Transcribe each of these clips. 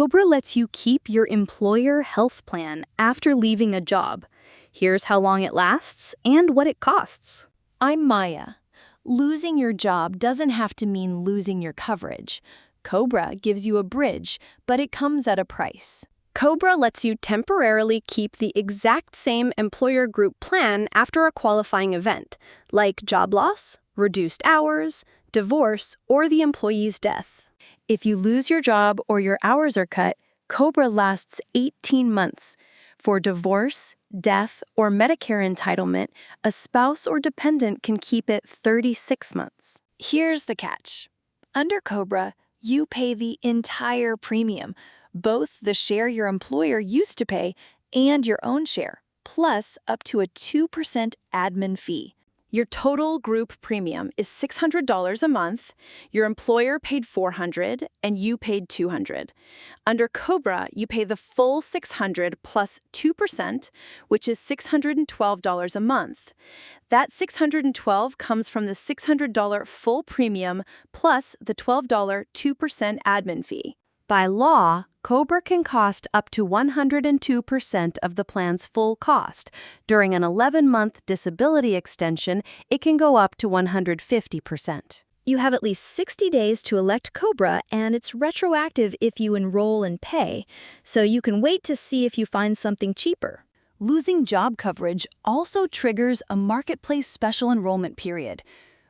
COBRA lets you keep your employer health plan after leaving a job. Here's how long it lasts and what it costs. I'm Maya. Losing your job doesn't have to mean losing your coverage. COBRA gives you a bridge, but it comes at a price. COBRA lets you temporarily keep the exact same employer group plan after a qualifying event, like job loss, reduced hours, divorce, or the employee's death. If you lose your job or your hours are cut, COBRA lasts 18 months. For divorce, death, or Medicare entitlement, a spouse or dependent can keep it 36 months. Here's the catch. Under COBRA, you pay the entire premium, both the share your employer used to pay and your own share, plus up to a 2% admin fee. Your total group premium is $600 a month, your employer paid $400, and you paid $200. Under COBRA, you pay the full $600 plus 2%, which is $612 a month. That $612 comes from the $600 full premium plus the $12 2% admin fee. By law, COBRA can cost up to 102% of the plan's full cost. During an 11-month disability extension, it can go up to 150%. You have at least 60 days to elect COBRA, and it's retroactive if you enroll and pay, so you can wait to see if you find something cheaper. Losing job coverage also triggers a marketplace special enrollment period.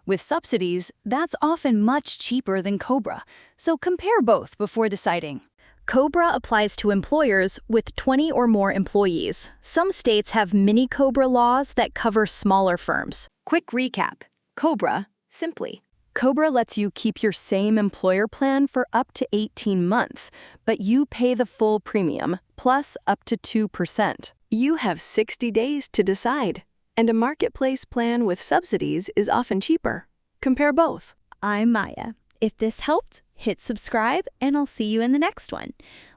With subsidies, that's often much cheaper than COBRA, so compare both before deciding. COBRA applies to employers with 20 or more employees. Some states have mini COBRA laws that cover smaller firms. Quick recap. COBRA, simply. COBRA lets you keep your same employer plan for up to 18 months, but you pay the full premium, plus up to 2%. You have 60 days to decide. And a marketplace plan with subsidies is often cheaper. Compare both. I'm Maya. If this helped, hit subscribe, and I'll see you in the next one.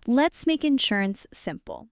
Let's make insurance simple.